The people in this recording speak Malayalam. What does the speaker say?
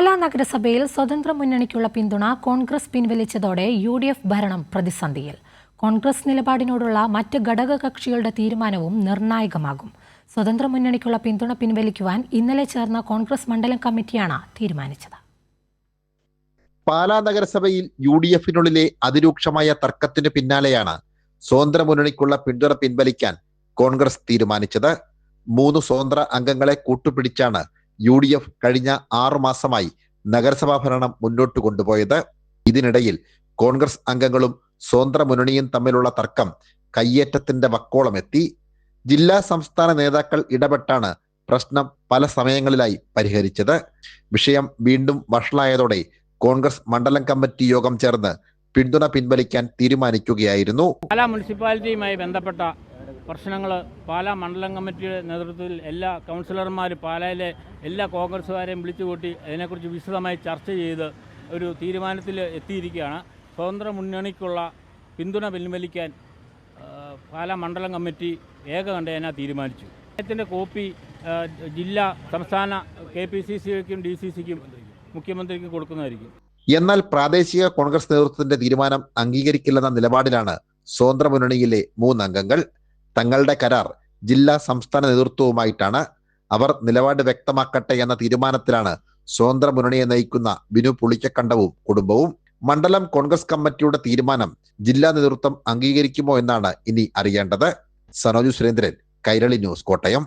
പാലാ നഗരസഭയിൽ സ്വതന്ത്ര മുന്നണിക്കുള്ള പിന്തുണ കോൺഗ്രസ് പിൻവലിച്ചതോടെ UDF ഭരണം പ്രതിസന്ധിയിൽ. കോൺഗ്രസ് നിലപാടിനോടുള്ള മറ്റ് ഘടകകക്ഷികളുടെ തീരുമാനവും നിർണായകമാകും. സ്വതന്ത്ര മുന്നണിക്കുള്ള പിന്തുണ പിൻവലിക്കുവാൻ ഇന്നലെ ചേർന്ന കോൺഗ്രസ് മണ്ഡലം കമ്മിറ്റിയാണ് തീരുമാനിച്ചത്. പാലാ നഗരസഭയിൽ UDFിനുള്ളിലെ അതിരൂക്ഷമായ തർക്കത്തിന് പിന്നാലെയാണ് സ്വതന്ത്ര മുന്നണിക്കുള്ള പിന്തുണ പിൻവലിക്കാൻ കോൺഗ്രസ് തീരുമാനിച്ചത്. 3 സ്വതന്ത്ര അംഗങ്ങളെ കൂട്ടുപിടിച്ചാണ് UDF കഴിഞ്ഞ 6 മാസമായി നഗരസഭാ ഭരണം മുന്നോട്ട് കൊണ്ടുപോയത്. ഇതിനിടയിൽ കോൺഗ്രസ് അംഗങ്ങളും സ്വതന്ത്ര മുന്നണിയും തമ്മിലുള്ള തർക്കം കയ്യേറ്റത്തിന്റെ വക്കോളമെത്തി. ജില്ലാ സംസ്ഥാന നേതാക്കൾ ഇടപെട്ടാണ് പ്രശ്നം പല സമയങ്ങളിലായി പരിഹരിച്ചത്. വിഷയം വീണ്ടും വഷളായതോടെ കോൺഗ്രസ് മണ്ഡലം കമ്മിറ്റി യോഗം ചേർന്ന് പിന്തുണ പിൻവലിക്കാൻ തീരുമാനിക്കുകയായിരുന്നു. പാലാ മുനിസിപ്പാലിറ്റിയുമായി ബന്ധപ്പെട്ട പ്രശ്നങ്ങൾ പാലാ മണ്ഡലം കമ്മിറ്റിയുടെ നേതൃത്വത്തിൽ എല്ലാ കൗൺസിലർമാരും പാലായിലെ എല്ലാ കോൺഗ്രസ്സുകാരെയും വിളിച്ചുകൂട്ടി അതിനെക്കുറിച്ച് വിശദമായി ചർച്ച ചെയ്ത് ഒരു തീരുമാനത്തിൽ എത്തിയിരിക്കുകയാണ്. സ്വതന്ത്ര മുന്നണിക്കുള്ള പിന്തുണ പിൻവലിക്കാൻ പാലാ മണ്ഡലം കമ്മിറ്റി ഏകകണ്ഠേന തീരുമാനിച്ചു. അതിൻ്റെ കോപ്പി ജില്ലാ സംസ്ഥാന KPCCക്കും DCCക്കും മുഖ്യമന്ത്രിക്കും കൊടുക്കുന്നതായിരിക്കും. എന്നാൽ പ്രാദേശിക കോൺഗ്രസ് നേതൃത്വത്തിന്റെ തീരുമാനം അംഗീകരിക്കില്ലെന്ന നിലപാടിലാണ് സ്വതന്ത്ര മുന്നണിയിലെ 3 അംഗങ്ങൾ. തങ്ങളുടെ കരാർ ജില്ലാ സംസ്ഥാന നേതൃത്വവുമായിട്ടാണ്. അവർ നിലപാട് വ്യക്തമാക്കട്ടെ എന്ന തീരുമാനത്തിലാണ് സ്വതന്ത്ര മുന്നണിയെ നയിക്കുന്ന ബിനു പുളിക്കക്കണ്ടവും കുടുംബവും. മണ്ഡലം കോൺഗ്രസ് കമ്മിറ്റിയുടെ തീരുമാനം ജില്ലാ നേതൃത്വം അംഗീകരിക്കുമോ എന്നാണ് ഇനി അറിയേണ്ടത്. സനോജ് സുരേന്ദ്രൻ, കൈരളി ന്യൂസ്, കോട്ടയം.